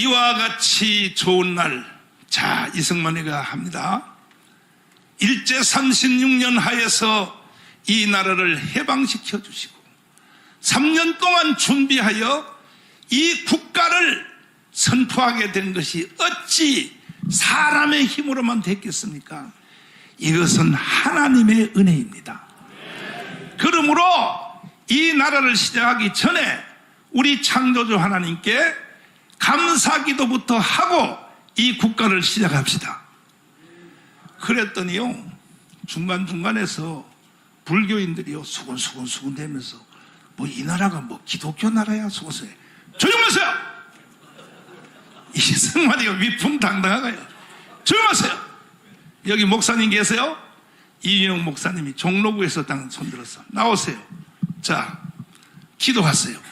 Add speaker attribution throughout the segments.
Speaker 1: 이와 같이 좋은 날, 자, 이승만이가 합니다. 일제 36년 하에서 이 나라를 해방시켜 주시고 3년 동안 준비하여 이 국가를 선포하게 된 것이 어찌 사람의 힘으로만 됐겠습니까? 이것은 하나님의 은혜입니다. 그러므로 이 나라를 시작하기 전에 우리 창조주 하나님께 감사기도부터 하고 이 국가를 시작합시다. 그랬더니요, 중간중간에서 불교인들이요 수군수군 대면서 뭐 이 나라가 뭐 기독교 나라야 수군수군. 조용하세요. 이승만이가 위풍당당하가요. 조용하세요. 여기 목사님 계세요? 이윤영 목사님이 종로구에서 손들었어. 나오세요. 자, 기도하세요.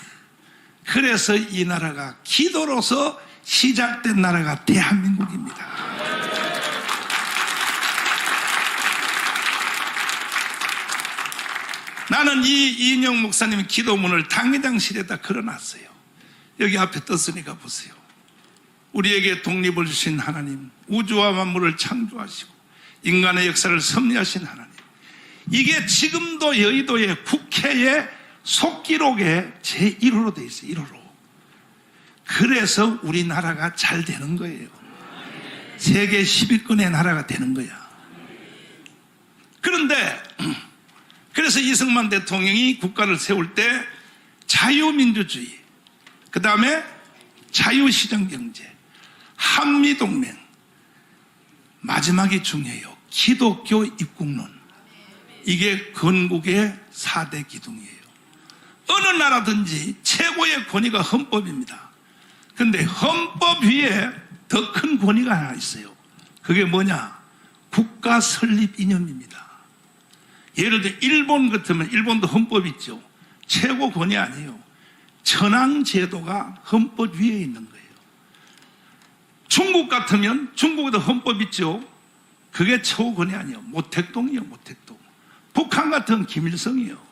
Speaker 1: 그래서 이 나라가 기도로서 시작된 나라가 대한민국입니다. 나는 이 이인영 목사님 기도문을 당회장실에다 걸어놨어요. 여기 앞에 떴으니까 보세요. 우리에게 독립을 주신 하나님, 우주와 만물을 창조하시고 인간의 역사를 섭리하신 하나님, 이게 지금도 여의도의 국회의 속기록에 제1호로 되어 있어요. 1호로. 그래서 우리나라가 잘 되는 거예요. 세계 10위권의 나라가 되는 거야. 그런데 그래서 이승만 대통령이 국가를 세울 때 자유민주주의, 그 다음에 자유시장경제, 한미동맹, 마지막이 중요해요. 기독교 입국론. 이게 건국의 4대 기둥이에요. 어느 나라든지 최고의 권위가 헌법입니다. 그런데 헌법 위에 더 큰 권위가 하나 있어요. 그게 뭐냐? 국가 설립 이념입니다. 예를 들어 일본 같으면 일본도 헌법 있죠. 최고 권위 아니에요. 천황제도가 헌법 위에 있는 거예요. 중국 같으면 중국에도 헌법 있죠. 그게 최고 권위 아니에요. 모택동이에요. 모택동. 북한 같은 김일성이에요.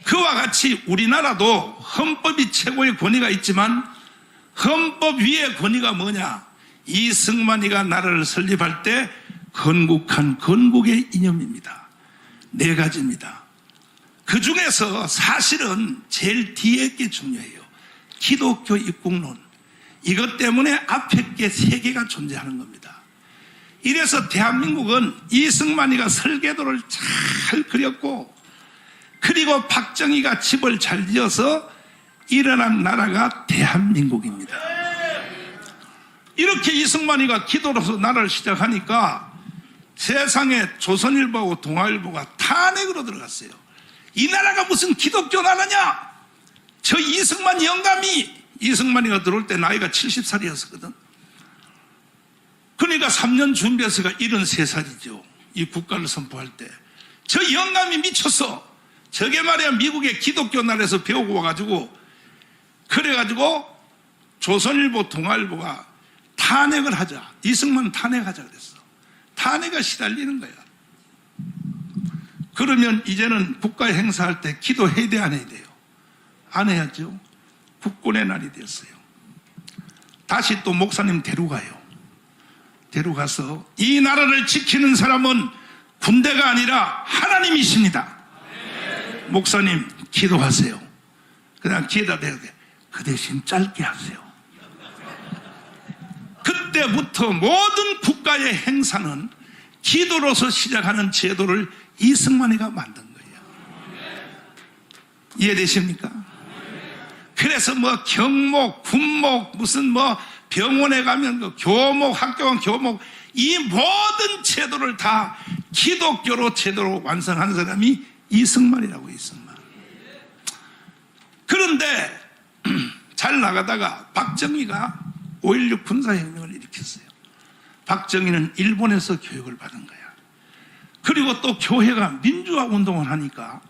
Speaker 1: 그와 같이 우리나라도 헌법이 최고의 권위가 있지만 헌법 위의 권위가 뭐냐? 이승만이가 나라를 설립할 때 건국한 건국의 이념입니다. 4가지입니다. 그 중에서 사실은 제일 뒤에 게 중요해요. 기독교 입국론. 이것 때문에 앞에 게 3개가 존재하는 겁니다. 이래서 대한민국은 이승만이가 설계도를 잘 그렸고, 그리고 박정희가 집을 잘 지어서 일어난 나라가 대한민국입니다. 이렇게 이승만이가 기도로서 나라를 시작하니까 세상에 조선일보하고 동아일보가 탄핵으로 들어갔어요. 이 나라가 무슨 기독교 나라냐? 저 이승만 영감이, 이승만이가 들어올 때 나이가 70살이었거든. 그러니까 3년 준비해서가 73살이죠. 이 국가를 선포할 때. 저 영감이 미쳤어. 저게 말이야 미국의 기독교 나라에서 배우고 와가지고, 그래가지고 조선일보 동아일보가 탄핵을 하자. 이승만 탄핵하자 그랬어. 탄핵에 시달리는 거야. 그러면 이제는 국가 행사할 때 기도해야 돼, 안 해야 돼요? 안 해야죠. 국군의 날이 됐어요. 다시 또 목사님 데려가요. 데려가서 이 나라를 지키는 사람은 군대가 아니라 하나님이십니다. 목사님 기도하세요. 그냥 기에다 대고 그 대신 짧게 하세요. 그때부터 모든 국가의 행사는 기도로서 시작하는 제도를 이승만이가 만든 거예요. 이해되십니까? 그래서 뭐 경목, 군목, 무슨 뭐 병원에 가면 그 교목, 학교 가면 교목, 이 모든 제도를 다 기독교로 제도로 완성한 사람이 이승만이라고. 이승만. 그런데 잘 나가다가 박정희가 5.16 군사혁명을 일으켰어요. 박정희는 일본에서 교육을 받은 거야. 그리고 또 교회가 민주화 운동을 하니까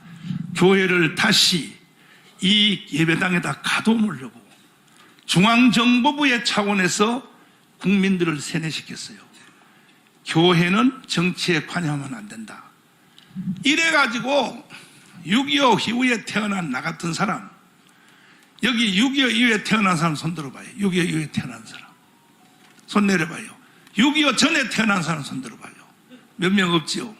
Speaker 1: 교회를 다시 이 예배당에다 가둬놓으려고 중앙정보부의 차원에서 국민들을 세뇌시켰어요. 교회는 정치에 관여하면 안 된다. 이래가지고 6.25 이후에 태어난 나 같은 사람, 여기 6.25 이후에 태어난 사람 손 들어봐요. 6.25 이후에 태어난 사람. 손 내려봐요. 6.25 전에 태어난 사람 손 들어봐요. 몇 명 없지요.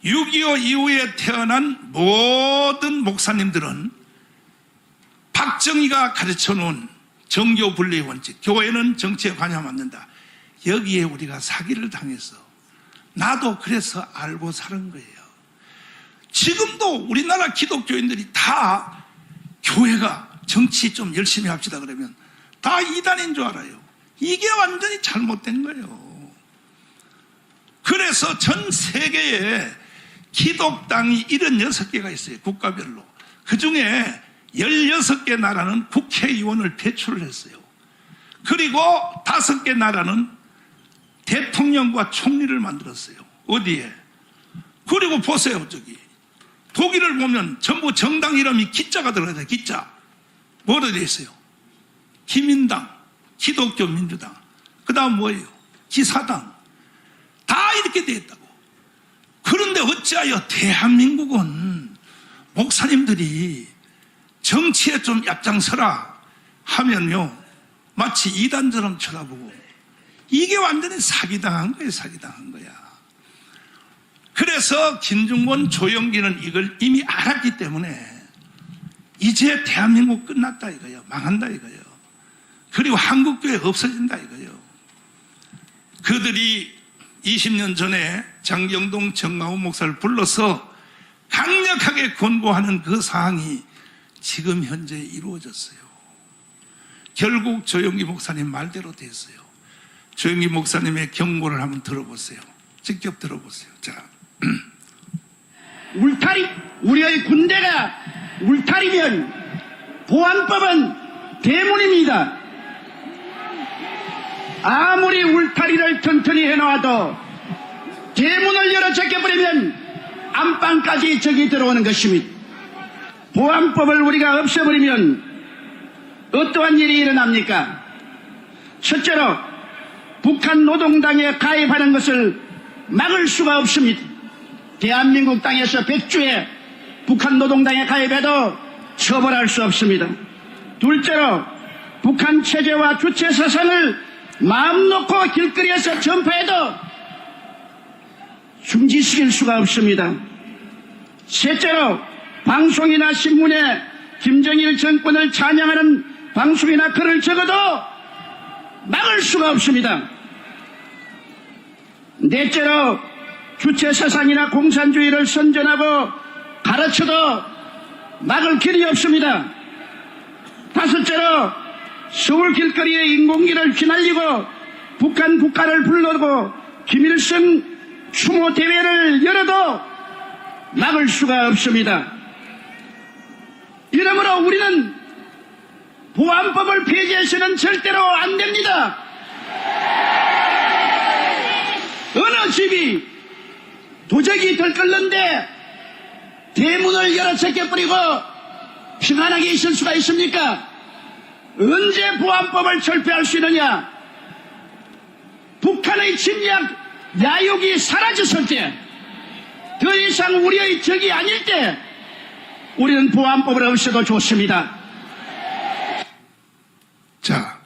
Speaker 1: 6.25 이후에 태어난 모든 목사님들은 박정희가 가르쳐놓은 정교 분리의 원칙, 교회는 정치에 관여하면 안 된다. 여기에 우리가 사기를 당해서 나도 그래서 알고 사는 거예요. 지금도 우리나라 기독교인들이 다 교회가 정치 좀 열심히 합시다 그러면 다 이단인 줄 알아요. 이게 완전히 잘못된 거예요. 그래서 전 세계에 기독당이 76개가 있어요. 국가별로. 그 중에 16개 나라는 국회의원을 배출을 했어요. 그리고 5개 나라는 대통령과 총리를 만들었어요. 어디에? 그리고 보세요. 저기 독일을 보면 전부 정당 이름이 기자가 들어가요. 기자. 뭐로 되어 있어요? 기민당, 기독교 민주당. 그 다음 뭐예요? 기사당. 다 이렇게 되어 있다고. 그런데 어찌하여 대한민국은 목사님들이 정치에 좀 앞장서라 하면요 마치 이단처럼 쳐다보고, 이게 완전히 사기당한 거예요. 사기당한 거야. 그래서 김중곤, 조영기는 이걸 이미 알았기 때문에 이제 대한민국 끝났다 이거예요. 망한다 이거예요. 그리고 한국교회 없어진다 이거예요. 그들이 20년 전에 장경동, 정강훈 목사를 불러서 강력하게 권고하는 그 사항이 지금 현재 이루어졌어요. 결국 조영기 목사님 말대로 됐어요. 조영기 목사님의 경고를 한번 들어보세요. 직접 들어보세요. 자,
Speaker 2: 울타리, 우리의 군대가 울타리면 보안법은 대문입니다. 아무리 울타리를 튼튼히 해놓아도 대문을 열어 제껴버리면 안방까지 적이 들어오는 것입니다. 보안법을 우리가 없애버리면 어떠한 일이 일어납니까? 첫째로 북한 노동당에 가입하는 것을 막을 수가 없습니다. 대한민국 땅에서 100주에 북한 노동당에 가입해도 처벌할 수 없습니다. 둘째로 북한 체제와 주체 사상을 마음 놓고 길거리에서 전파해도 중지시킬 수가 없습니다. 셋째로 방송이나 신문에 김정일 정권을 찬양하는 방송이나 글을 적어도 막을 수가 없습니다. 넷째로 주체 사상이나 공산주의를 선전하고 가르쳐도 막을 길이 없습니다. 다섯째로 서울 길거리에 인공기를 휘날리고 북한 국가를 불러고 김일성 추모 대회를 열어도 막을 수가 없습니다. 이러므로 우리는 보안법을 폐지해서는 절대로 안 됩니다. 어느 집이 도적이 들끓는데 대문을 열어 제껴버리고 평안하게 있을 수가 있습니까? 언제 보안법을 철폐할 수 있느냐? 북한의 침략 야욕이 사라졌을 때, 더 이상 우리의 적이 아닐 때 우리는 보안법을 없애도 좋습니다.
Speaker 1: 자,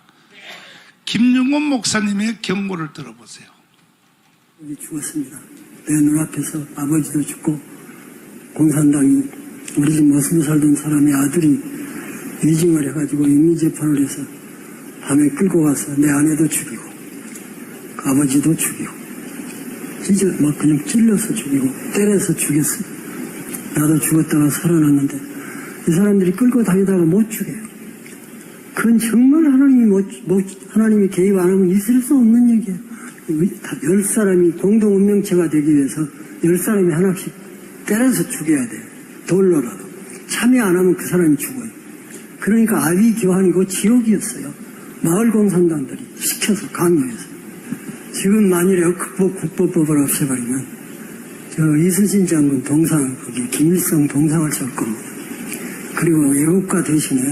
Speaker 1: 김중곤 목사님의 경고를 들어보세요.
Speaker 3: 죽었습니다. 내 눈앞에서 아버지도 죽고 공산당이 우리 집 머슴 살던 사람의 아들이 위증을 해가지고 임의재판을 해서 밤에 끌고 가서 내 아내도 죽이고 아버지도 죽이고 진짜 막 그냥 찔러서 죽이고 때려서 죽였어. 나도 죽었다가 살아났는데 이 사람들이 끌고 다니다가 못 죽여요. 그건 정말 하나님이 개입 안 하면 있을 수 없는 얘기예요. 10사람이 공동 운명체가 되기 위해서 10사람이 하나씩 때려서 죽여야 돼요. 돌로라도. 참여 안 하면 그 사람이 죽어요. 그러니까 아비 교환이고 지옥이었어요. 마을 공산당들이 시켜서 강요해서. 지금 만일에 국보법을 없애버리면 이순신 장군 동상, 거기 김일성 동상을 썰 겁니다. 그리고 애국가 대신에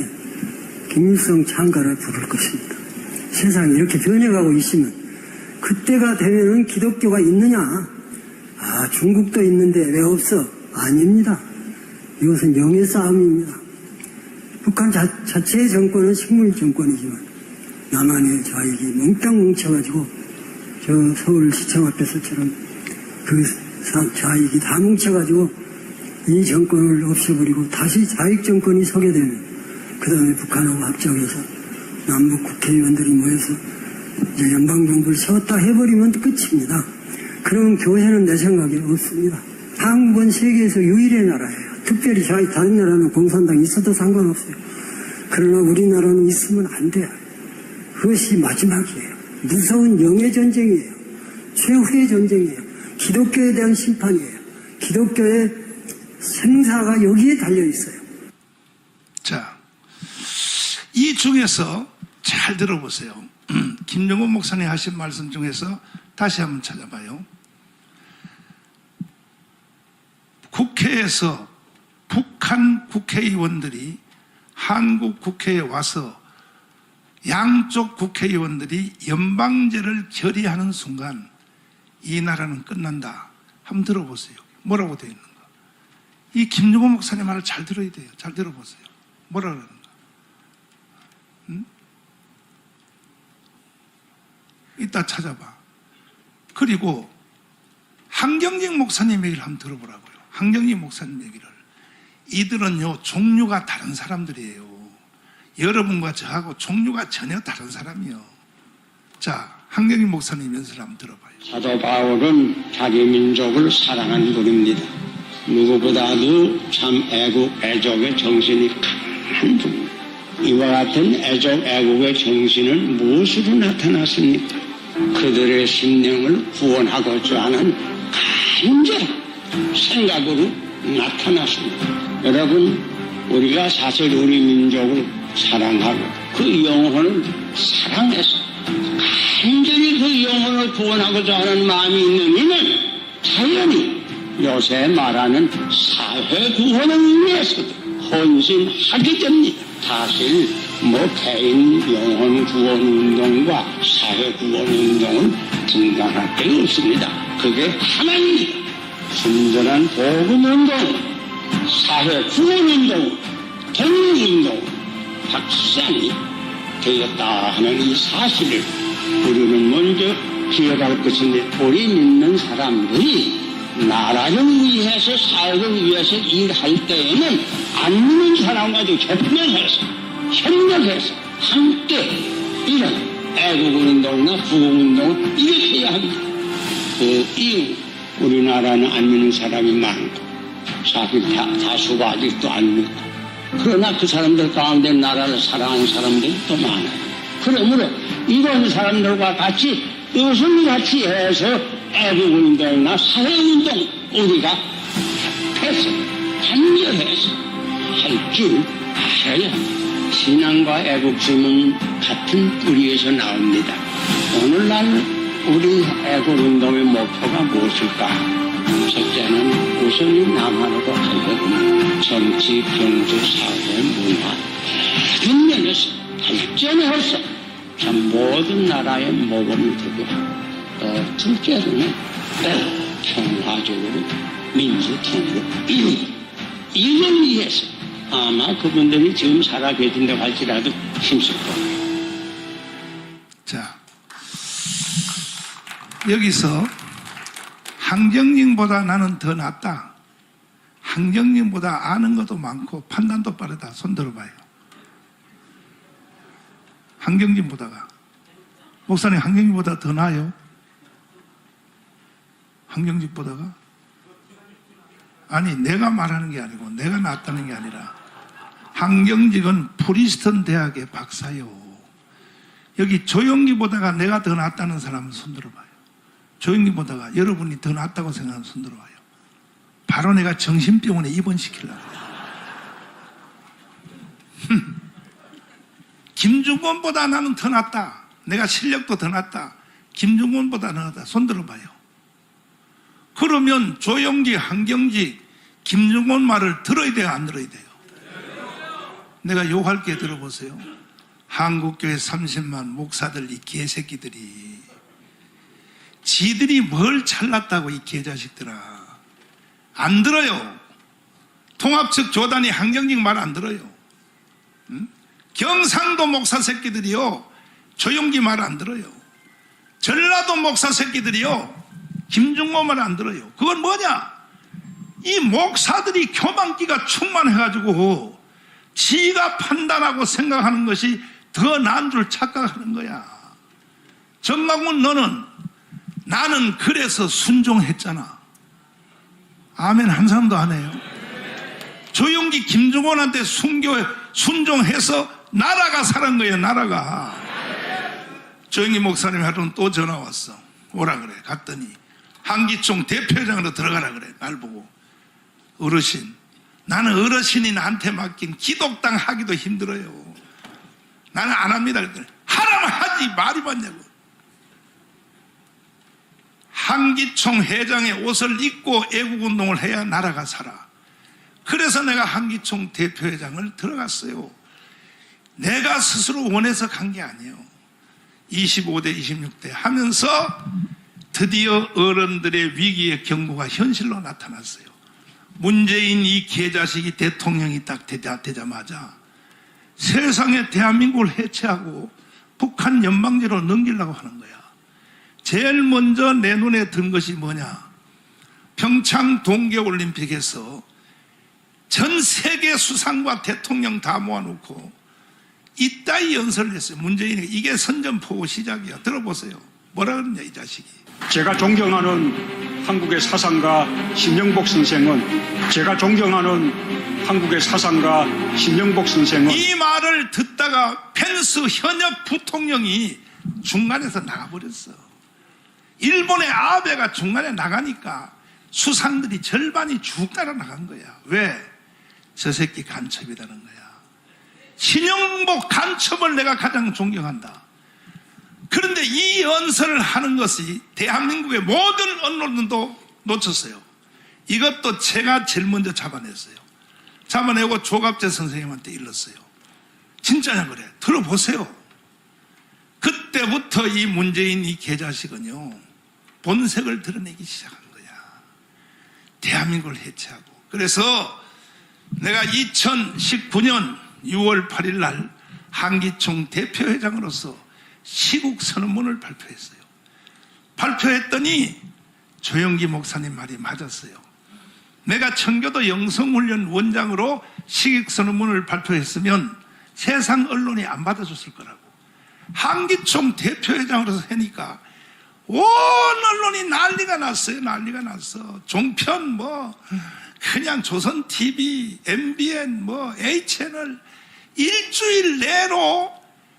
Speaker 3: 김일성 창가를 부를 것입니다. 세상이 이렇게 변해가고 있으면 그때가 되면은 기독교가 있느냐? 아, 중국도 있는데 왜 없어? 아닙니다. 이것은 영의 싸움입니다. 북한 자체의 정권은 식물 정권이지만 나만의 좌익이 몽땅 뭉쳐가지고 저 서울시청 앞에서처럼 그 좌익이 다 뭉쳐가지고 이 정권을 없애버리고 다시 좌익 정권이 서게 되면 그 다음에 북한하고 합작해서 남북 국회의원들이 모여서 이제 연방정부를 세웠다 해버리면 끝입니다. 그러면 교회는 내 생각에 없습니다. 한국은 세계에서 유일의 나라예요. 특별히 다른 나라는 공산당이 있어도 상관없어요. 그러나 우리나라는 있으면 안 돼요. 그것이 마지막이에요. 무서운 영의 전쟁이에요. 최후의 전쟁이에요. 기독교에 대한 심판이에요. 기독교의 생사가 여기에 달려있어요.
Speaker 1: 자, 이 중에서 잘 들어보세요. 김정은 목사님 하신 말씀 중에서 다시 한번 찾아봐요. 국회에서 북한 국회의원들이 한국 국회에 와서 양쪽 국회의원들이 연방제를 결의하는 순간 이 나라는 끝난다. 한번 들어보세요. 뭐라고 되어 있는가? 이 김정은 목사님 말을 잘 들어야 돼요. 잘 들어보세요. 뭐라 그러는가? 이따 찾아봐. 그리고 한경직 목사님 얘기를 한번 들어보라고요. 한경직 목사님 얘기를. 이들은요, 종류가 다른 사람들이에요. 여러분과 저하고 종류가 전혀 다른 사람이요. 자, 한경직 목사님 연설을 한번 들어봐요.
Speaker 4: 사도 바울은 자기 민족을 사랑한 분입니다. 누구보다도 참 애국, 애족의 정신이 강한 분입니다. 이와 같은 애족, 애국의 정신은 무엇으로 나타났습니까? 그들의 심령을 구원하고자 하는 간절한 생각으로 나타났습니다. 여러분, 우리가 사실 우리 민족을 사랑하고 그 영혼을 사랑해서 간절히 그 영혼을 구원하고자 하는 마음이 있는 이는 자연히 요새 말하는 사회 구원을 위해서도 헌신하게 됩니다. 사실 개인 영혼 구원 운동과 사회 구원 운동은 분간할 게 없습니다. 그게 하나입니다. 순전한 복음 운동, 사회 구원 운동, 독립 운동, 확산이 되었다 하는 이 사실을 우리는 먼저 기억할 것인데, 우리 믿는 사람들이 나라를 위해서, 사회를 위해서 일할 때에는 안 믿는 사람과도 협력해서 함께 이런 애국운동이나 구국운동을 일으켜야 합니다. 그 이유, 우리나라는 안 믿는 사람이 많고 사실 다수가 아직도 안 믿고, 그러나 그 사람들 가운데 나라를 사랑하는 사람들이 또 많아요. 그러므로 이런 사람들과 같이 뜻을 같이 해서 애국운동이나 사회운동 우리가 합해서 단결해서 할 줄 알아야 신앙과 애국심은 같은 뿌리에서 나옵니다. 오늘날 우리 애국운동의 목표가 무엇일까? 첫째는 우선이 남한으로 가려면 정치, 경제, 사회, 문화 모든 면에서 발전해서 참 모든 나라의 모범이 되고, 또 둘째로는 평화적으로 민주통일을 이걸 위해서 아마 그분들이 지금 살아 계신다고 할지라도 힘쓸 거예요.
Speaker 1: 자, 여기서 한경직보다 나는 더 낫다. 한경직보다 아는 것도 많고 판단도 빠르다. 손 들어봐요. 한경직보다가. 목사님, 한경직보다 더 나아요? 한경직보다가? 아니, 내가 말하는 게 아니고 내가 낫다는 게 아니라, 한경직은 프리스턴 대학의 박사요. 여기 조영기보다가 내가 더 낫다는 사람은 손 들어봐요. 조영기보다가 여러분이 더 낫다고 생각하는 손 들어봐요. 바로 내가 정신병원에 입원시키려고. 김중곤보다 나는 더 낫다. 내가 실력도 더 낫다. 김중곤보다 더 낫다. 손 들어봐요. 그러면 조영기, 한경직, 김중곤 말을 들어야 돼요, 안 들어야 돼요? 내가 욕할 게 들어보세요. 한국교회 30만 목사들, 이 개새끼들이 지들이 뭘 잘났다고, 이 개자식들아. 안 들어요. 통합측 조단이 한경직 말 안 들어요. 응? 경상도 목사 새끼들이요, 조용기 말 안 들어요. 전라도 목사 새끼들이요, 김중모 말 안 들어요. 그건 뭐냐? 이 목사들이 교만기가 충만해가지고 지가 판단하고 생각하는 것이 더 나은 줄 착각하는 거야. 정강훈, 너는 나는 그래서 순종했잖아. 아멘 한 사람도 안 해요. 조용기 김중원한테 순종해서 나라가 살은 거예요. 나라가. 조용기 목사님 하루는 또 전화 왔어. 오라 그래. 갔더니 한기총 대표회장으로 들어가라 그래. 날 보고. 어르신, 나는 어르신이 나한테 맡긴 기독당 하기도 힘들어요. 나는 안 합니다. 그랬더니 하라면 하지 말이 맞냐고. 한기총 회장의 옷을 입고 애국운동을 해야 나라가 살아. 그래서 내가 한기총 대표회장을 들어갔어요. 내가 스스로 원해서 간 게 아니에요. 25대 26대 하면서 드디어 어른들의 위기의 경고가 현실로 나타났어요. 문재인 이 개자식이 대통령이 딱 되자마자 세상에 대한민국을 해체하고 북한 연방제로 넘기려고 하는 거야. 제일 먼저 내 눈에 든 것이 뭐냐? 평창 동계올림픽에서 전 세계 수상과 대통령 다 모아놓고 이따위 연설을 했어요. 문재인이. 이게 선전포고 시작이야. 들어보세요. 뭐라 그러냐 이 자식이.
Speaker 5: 제가 존경하는 한국의 사상가 신영복 선생은
Speaker 1: 이 말을 듣다가 펜스 현역 부통령이 중간에서 나가버렸어. 일본의 아베가 중간에 나가니까 수상들이 절반이 쭉 따라 나간 거야. 왜? 저 새끼 간첩이라는 거야. 신영복 간첩을 내가 가장 존경한다. 그런데 이 연설을 하는 것이 대한민국의 모든 언론들도 놓쳤어요. 이것도 제가 제일 먼저 잡아냈어요. 잡아내고 조갑재 선생님한테 일렀어요. 진짜냐 그래. 들어보세요. 그때부터 이 문재인 이 개자식은요, 본색을 드러내기 시작한 거야. 대한민국을 해체하고. 그래서 내가 2019년 6월 8일 날 한기총 대표회장으로서 시국선언문을 발표했어요. 발표했더니 조영기 목사님 말이 맞았어요. 내가 청교도 영성훈련 원장으로 시국선언문을 발표했으면 세상 언론이 안 받아줬을 거라고. 한기총 대표회장으로서 하니까 온 언론이 난리가 났어요. 난리가 났어. 종편 그냥 조선TV, MBN, A채널 일주일 내로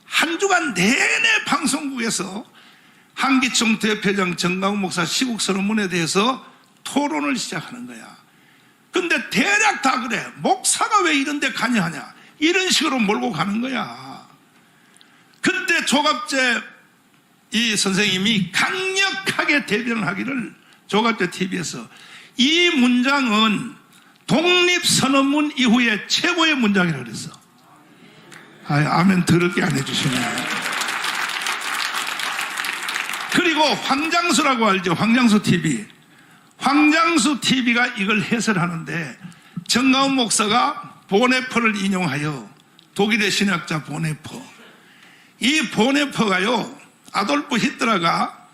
Speaker 1: 한 주간 내내 방송국에서 한기총 대표장 정강훈 목사 시국선언문에 대해서 토론을 시작하는 거야. 근데 대략 다 그래. 목사가 왜 이런 데 관여하냐. 이런 식으로 몰고 가는 거야. 그때 조갑재 이 선생님이 강력하게 대변을 하기를, 조갑재 TV에서 이 문장은 독립선언문 이후에 최고의 문장이라고 그랬어. 아멘 더럽게 안 해주시네. 그리고 황장수라고 알죠? 황장수 TV. 황장수 TV가 이걸 해설하는데 정강훈 목사가 보네퍼를 인용하여, 독일의 신학자 보네퍼. 이 보네퍼가요, 아돌프 히틀러가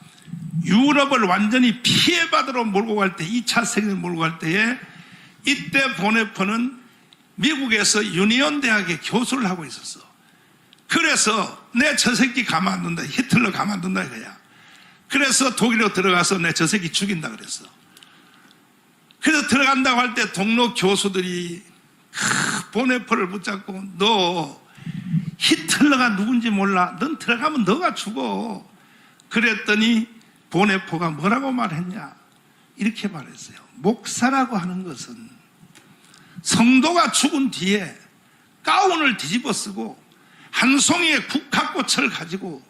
Speaker 1: 유럽을 완전히 피해받으러 몰고 갈 때, 2차 세계를 몰고 갈 때에 이때 보네퍼는 미국에서 유니온 대학에 교수를 하고 있었어. 그래서 내 저 새끼 가만 안 둔다. 히틀러 가만 안 둔다 이거야. 그래서 독일로 들어가서 내 저 새끼 죽인다 그랬어. 그래서 들어간다고 할 때 동료 교수들이 보네퍼를 붙잡고, 너 히틀러가 누군지 몰라. 넌 들어가면 너가 죽어. 그랬더니 보네퍼가 뭐라고 말했냐. 이렇게 말했어요. 목사라고 하는 것은 성도가 죽은 뒤에 가운을 뒤집어 쓰고 한 송이의 국화꽃을 가지고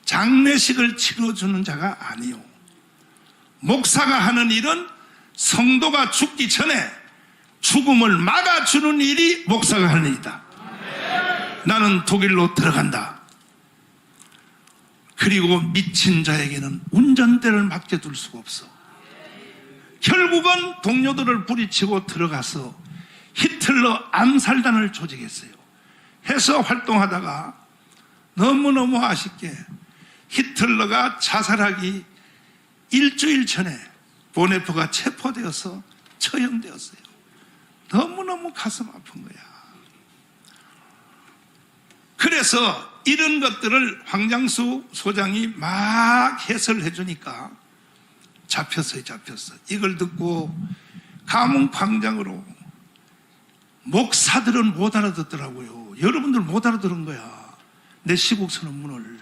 Speaker 1: 장례식을 치러주는 자가 아니요. 목사가 하는 일은 성도가 죽기 전에 죽음을 막아주는 일이 목사가 하는 일이다. 나는 독일로 들어간다. 그리고 미친 자에게는 운전대를 맡겨둘 수가 없어. 결국은 동료들을 부리치고 들어가서 히틀러 암살단을 조직했어요. 해서 활동하다가 너무너무 아쉽게 히틀러가 자살하기 일주일 전에 보네프가 체포되어서 처형되었어요. 너무너무 가슴 아픈 거야. 그래서 이런 것들을 황장수 소장이 막 해설을 해주니까 잡혔어요. 이걸 듣고 가문 광장으로 목사들은 못 알아듣더라고요. 여러분들 못 알아들은 거야. 내 시국 선언문을.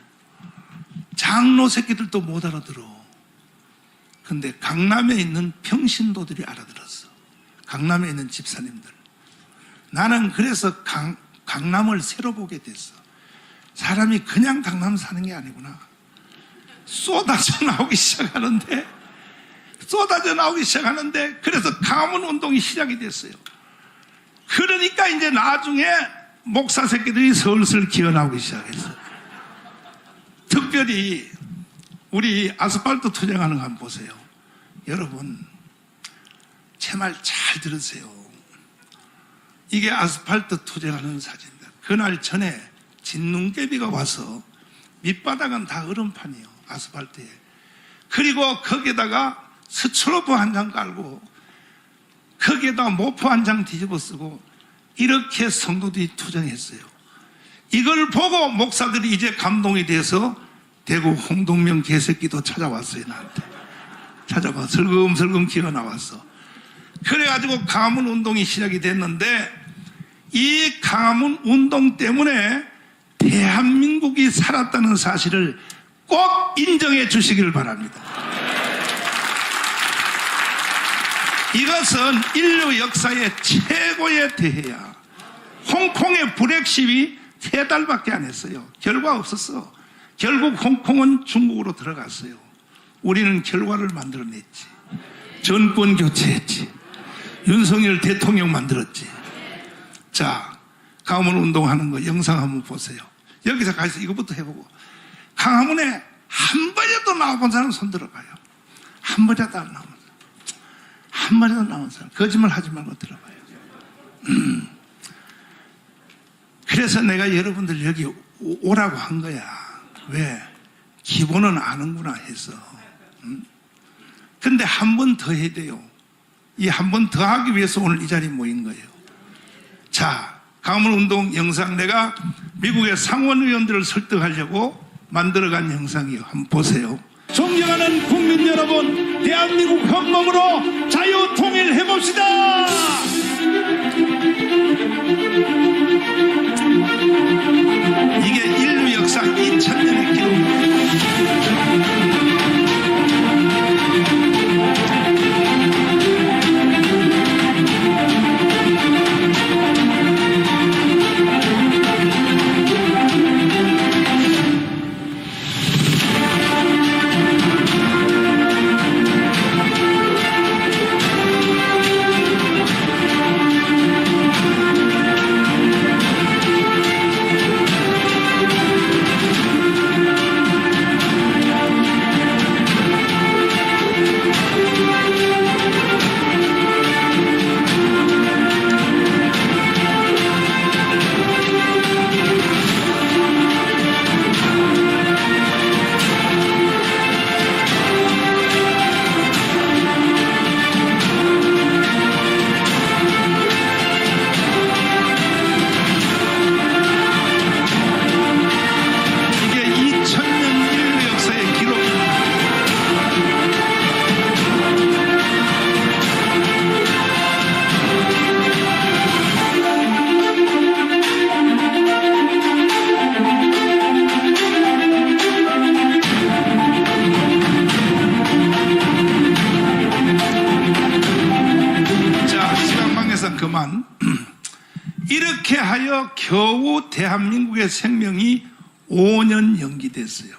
Speaker 1: 장로 새끼들도 못 알아들어. 근데 강남에 있는 평신도들이 알아들었어. 강남에 있는 집사님들. 나는 그래서 강남을 새로 보게 됐어. 사람이 그냥 강남 사는 게 아니구나. 쏟아져 나오기 시작하는데 그래서 가문 운동이 시작이 됐어요. 그러니까 이제 나중에 목사 새끼들이 슬슬 기어나오기 시작했어요. 특별히 우리 아스팔트 투쟁하는 거 한번 보세요. 여러분 제 말 잘 들으세요. 이게 아스팔트 투쟁하는 사진입니다. 그날 전에 진눈깨비가 와서 밑바닥은 다 얼음판이에요. 아스팔트에. 그리고 거기에다가 스트로프 한 장 깔고 거기에다 모포 한 장 뒤집어 쓰고 이렇게 성도들이 투쟁했어요. 이걸 보고 목사들이 이제 감동이 돼서 대구 홍동명 개새끼도 찾아왔어요. 나한테 찾아와 슬금슬금 기어 나왔어. 그래가지고 가문 운동이 시작이 됐는데 이 가문 운동 때문에 대한민국이 살았다는 사실을 꼭 인정해 주시기를 바랍니다. 이것은 인류 역사의 최고의 대회야. 홍콩의 브렉십이 3달밖에 안 했어요. 결과 없었어. 결국 홍콩은 중국으로 들어갔어요. 우리는 결과를 만들어냈지. 정권 교체했지. 윤석열 대통령 만들었지. 자, 가문 운동하는 거 영상 한번 보세요. 여기서 가서 이거부터 해보고. 강화문에 한 번이라도 나와본 사람 손 들어봐요. 한 번이라도 안 나온 사람. 한 번이라도 나온 사람. 거짓말 하지 말고 들어봐요. 그래서 내가 여러분들 여기 오라고 한 거야. 왜? 기본은 아는구나 해서. 근데 한 번 더 해야 돼요. 이 한 번 더 하기 위해서 오늘 이 자리에 모인 거예요. 자, 가문운동 영상 내가 미국의 상원의원들을 설득하려고 만들어간 영상이에요. 한번 보세요.
Speaker 2: 존경하는 국민 여러분, 대한민국 헌법으로 자유 통일해봅시다.
Speaker 1: 이게 인류 역사 2000년의 기록입니다. 그만. 이렇게 하여 겨우 대한민국의 생명이 5년 연기됐어요.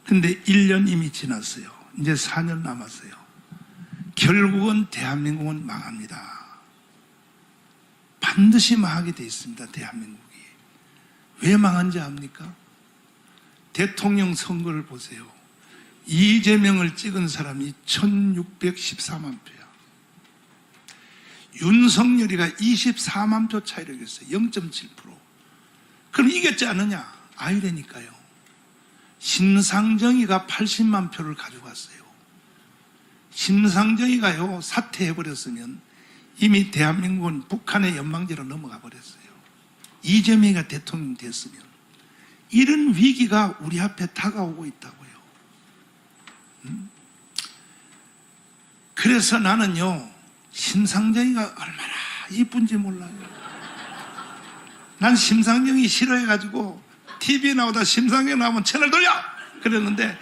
Speaker 1: 근데 1년 이미 지났어요. 이제 4년 남았어요. 결국은 대한민국은 망합니다. 반드시 망하게 돼 있습니다. 대한민국이. 왜 망한지 압니까? 대통령 선거를 보세요. 이재명을 찍은 사람이 1614만 표야. 윤석열이가 24만 표 차이를 이겼어요. 0.7%. 그럼 이겼지 않느냐? 아이라니까요. 심상정이가 80만 표를 가져갔어요. 심상정이가요, 사퇴해버렸으면 이미 대한민국은 북한의 연방제로 넘어가 버렸어요. 이재명이가 대통령 됐으면. 이런 위기가 우리 앞에 다가오고 있다고요. 그래서 나는요, 심상정이가 얼마나 이쁜지 몰라요. 난 심상정이 싫어해가지고 TV에 나오다 심상정 나오면 채널 돌려! 그랬는데